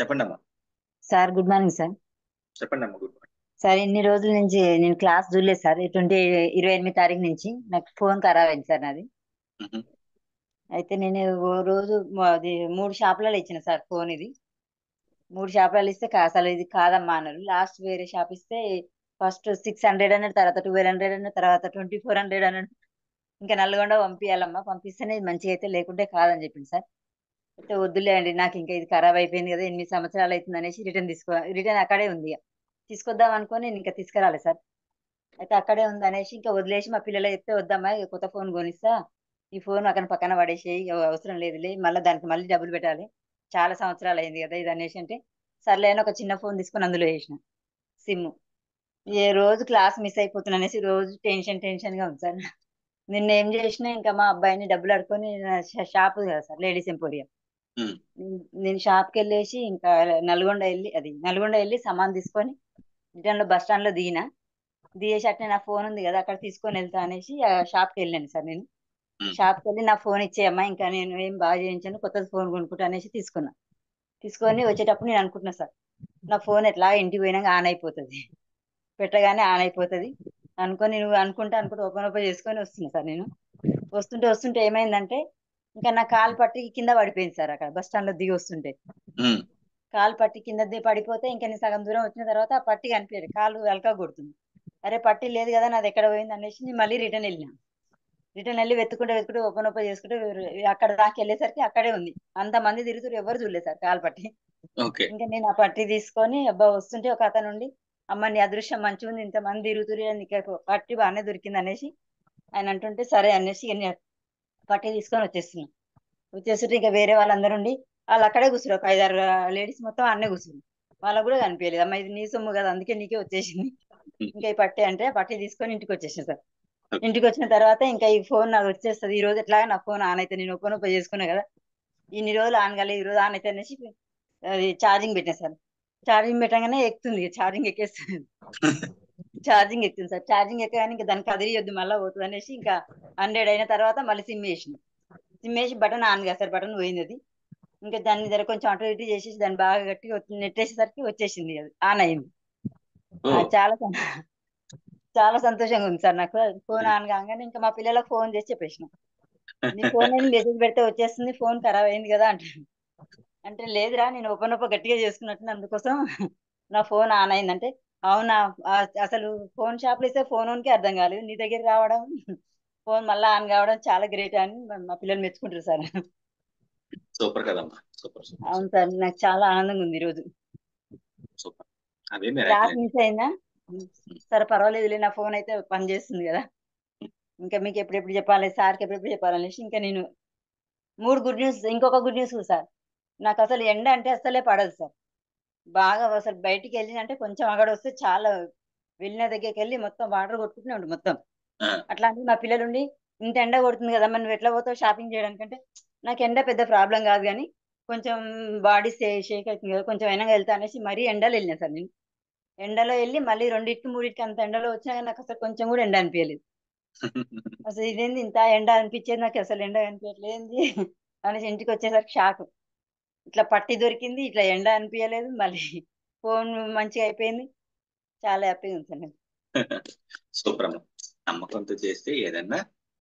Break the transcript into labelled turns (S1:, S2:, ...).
S1: చెప్పండమ్మా.
S2: Sir good morning sir.
S1: చెప్పండమ్మా. Good morning.
S2: Sir ఇన్ని రోజుల నుంచి నేను క్లాస్ చూడలేదు సార్. 28 తారీఖు నుంచి నాకు ఫోన్ ఖరాబ్ అయింది సార్ నాది.
S1: మ్హూ.
S2: అయితే నేను ఓ రోజు అది 3 షాపులలో ఇచ్చిన సార్ ఫోన్ ఇది. 3 షాపులలో ఇస్తే అసలు ఇది కాదమ్మా అన్నారు. లాస్ట్ వేరే షాప్ ఇస్తే ఫస్ట్ 600 అన్నాడు, తర్వాత 1200 అన్నాడు, తర్వాత 2400 అన్నాడు. ఇంకా నల్గొండ పంపించాలమ్మా, పంపిస్తేనే ఇది మంచిగా అయితే, లేకుంటే కాదని చెప్పింది సార్. అయితే వద్దులే అండి, నాకు ఇంకా ఇది ఖరాబ్ అయిపోయింది కదా, 8 సంవత్సరాలు అవుతుంది అనేసి రిటర్న్ అక్కడే ఉంది ఇక. తీసుకొద్దాం అనుకొని నేను ఇంకా తీసుకురాలేదు సార్. అయితే అక్కడే ఉంది అనేసి ఇంకా వదిలేసి మా పిల్లలు చెప్తే, వద్దమ్మా ఇక కొత్త ఫోన్ కొనిస్తా, ఈ ఫోన్ అక్కడ పక్కన పడేసేయి, ఇక అవసరం లేదులే, మళ్ళీ దానికి మళ్ళీ డబ్బులు పెట్టాలి, చాలా సంవత్సరాలు అయింది కదా ఇది అనేసి అంటే, సర్లే అని ఒక చిన్న ఫోన్ తీసుకొని అందులో వేసిన సిమ్. ఏ రోజు క్లాస్ మిస్ అయిపోతున్నా అనేసి రోజు టెన్షన్ గా ఉంది సార్. నిన్న ఏం చేసినా, ఇంకా మా అబ్బాయిని డబ్బులు అడుకొని షాప్ కదా సార్, లేడీస్ ఎంపోరియం.
S1: మ్.
S2: నేను షాప్కి వెళ్ళేసి ఇంకా నల్గొండ వెళ్ళి సామాన్ తీసుకొని రిటర్న్ లో బస్ స్టాండ్ లో దిగేసి అట్నే నా ఫోన్ ఉంది కదా అక్కడ తీసుకొని వెళ్తా అనేసి ఆ షాప్కి వెళ్ళాను సార్ నేను.
S1: మ్.
S2: షాప్కి వెళ్ళి నా ఫోన్ ఇచ్చేయమ్మా, ఇంకా నేను ఏం బాగా చేయించాను, కొత్త ఫోన్ కొనుక్కుంటా అనేసి తీసుకొని వచ్చేటప్పుడు నేను అనుకుంటున్నా సార్, నా ఫోన్ ఎట్లా ఇంటికి పోయినాక ఆన్ అయిపోతుంది, పెట్టగానే ఆన్ అయిపోతుంది అనుకొని, నువ్వు అనుకుంటా ఓపెన్ చేసుకొని వస్తున్నా సార్ నేను. వస్తుంటే ఏమైందంటే, ఇంకా నా కాలు పట్టి కింద పడిపోయింది సార్, అక్కడ బస్ స్టాండ్ లో దిగి వస్తుంటే
S1: మ్.
S2: కాలు పట్టి కింద పడిపోతే, ఇంకా నేను సగం దూరం వచ్చిన తర్వాత ఆ పట్టి కనిపించదు, కాలు వెనక కొడుతుంది. అరే పట్టి లేదు కదా, నాది ఎక్కడ పోయింది అనేసి నేను మళ్ళీ రిటర్న్ వెళ్ళి వెతుకుంటే ఓపెన్ చేసుకుంటే అక్కడ దాకా వెళ్ళేసరికి అక్కడే ఉంది. అంతమంది తిరుగుతారు, ఎవరు చూడలేదు సార్ కాలు పట్టి.
S1: ఓకే.
S2: ఇంకా నేను ఆ పట్టి తీసుకొని అబ్బా వస్తుంటే ఒక అతను ఉండి, అమ్మ నీ అదృష్టం మంచిగా ఉంది, ఇంతమంది తిరుగుతురు, నీకు పట్టి బాగానే దొరికింది అనేసి ఆయన అంటుంటే, సరే అనేసి ఇక నేను పట్టి తీసుకొని వచ్చేస్తుంటే ఇంకా వేరే వాళ్ళందరూ ఉండి, వాళ్ళు అక్కడే కూర్చురు, ఒక 5, 6 లేడీస్ మొత్తం అన్నే కూర్చురు. వాళ్ళకు కూడా కనిపించలేదు, అమ్మ ఇది నీ సొమ్ము కదా అందుకే నీకే వచ్చేసింది, ఇంకా ఈ పట్టి అంటే ఆ పట్టి తీసుకొని ఇంటికి వచ్చేసాను సార్.
S1: ఓకే.
S2: ఇంటికి వచ్చిన తర్వాత ఇంకా ఈ ఫోన్ నాకు వచ్చేస్తుంది, ఈ రోజు ఎట్లాగా నా ఫోన్ ఆన్ అయితే, నేను ఓపెన్ చేసుకున్నా కదా, ఇన్ని రోజులు ఆన్ కాలేదు, ఈ రోజు ఆన్ అయితే అనేసి అది ఛార్జింగ్ పెట్టాను సార్. ఛార్జింగ్ పెట్టగానే ఎక్కుతుంది, ఛార్జింగ్ ఎక్కేస్తుంది, ఛార్జింగ్ ఎక్కుతుంది సార్. ఛార్జింగ్ ఎక్కగానే ఇంకా దానికి కదిలియొద్దు మళ్ళీ పోతుంది అనేసి ఇంకా 100 అయిన తర్వాత మళ్ళీ సిమ్ వేసి బటన్ ఆన్ కదా సార్, బటన్ పోయింది అది. ఇంకా దాన్ని జర కొంచెం అటు ఇటు చేసేసి దాన్ని బాగా గట్టిగా నెట్టేసేసరికి వచ్చేసింది, అది ఆన్ అయింది.
S1: ఓ.
S2: ఆ, చాలా సంతోషంగా ఉంది సార్ నాకు. ఫోన్ ఆన్ కాగానే ఇంకా మా పిల్లలకు ఫోన్ చేసి చెప్పేసిన, నీ ఫోన్ అని మెసేజ్ పెడితే వచ్చేస్తుంది, ఫోన్ ఖరాబ్ అయింది కదా అంటాను. అంటే లేదురా, నేను ఓపెన్ గట్టిగా చేసుకున్నట్టు అందుకోసం నా ఫోన్ ఆన్ అయిందంటే, అవునా, ఆ, అసలు ఫోన్ షాప్ లో ఇస్తే ఫోన్ కి అర్థం కాలేదు, నీ దగ్గర రావడం ఫోన్ మళ్ళీ ఆన్ కావడం చాలా గ్రేట్ అని మా పిల్లలు మెచ్చుకుంటారు సార్.
S1: సూపర్ కదమ్మా. సూపర్ సూపర్
S2: అవును
S1: సూపర్.
S2: సార్, నాకు చాలా ఆనందంగా ఉంది ఈరోజు.
S1: సూపర్. అదే మిరాకిల్
S2: క్లాస్
S1: అండి.
S2: మిస్ అయిందా సరే పర్వాలేదులే, నా ఫోన్ అయితే పని చేస్తుంది కదా. ఇంకా మీకు ఎప్పుడెప్పుడు చెప్పాలి, సార్కి ఎప్పుడెప్పుడు చెప్పాలనేసి ఇంకా నేను ఇంకొక గుడ్ న్యూస్ సార్. నాకు అసలు ఎండ అంటే అసలే పడదు సార్. బాగా అసలు బయటికి వెళ్ళినంటే కొంచెం అక్కడ వస్తే చాలా, వెళ్ళిన దగ్గరికి వెళ్ళి మొత్తం వాటర్ కొట్టుకుంటూనే ఉంటుంది మొత్తం.
S1: ఆ.
S2: అట్లాంటివి మా పిల్లలుండి, ఇంత ఎండ కొడుతుంది కదా మరి నువ్వు ఎట్లా పోతావు షాపింగ్ చేయడానికంటే, నాకు ఎండ పెద్ద ప్రాబ్లం కాదు కానీ కొంచెం బాడీ షేక్ అవుతుంది కదా, కొంచెం అయినా వెళ్తా అనేసి మరీ ఎండలో వెళ్ళిన సార్ నేను. ఎండలో వెళ్ళి మళ్ళీ 2-3 అంత ఎండలో వచ్చినా కానీ నాకు అసలు కొంచెం కూడా ఎండ అనిపించలేదు. అసలు ఇదేంది ఇంత ఎండ అనిపించేది, నాకు అసలు ఎండ అనిపించట్లేదు అనేసి ఇంటికి వచ్చేసరికి షాక్. ఇట్లా పట్టి దొరికింది, ఇట్లా ఎండ అనిపించలేదు, మళ్ళీ ఫోన్ మంచిగా అయిపోయింది, చాలా హ్యాపీగా ఉంది సార్ నాకు.
S1: సూపర్ అమ్మా. నమ్మకంతో చేస్తే ఏదన్నా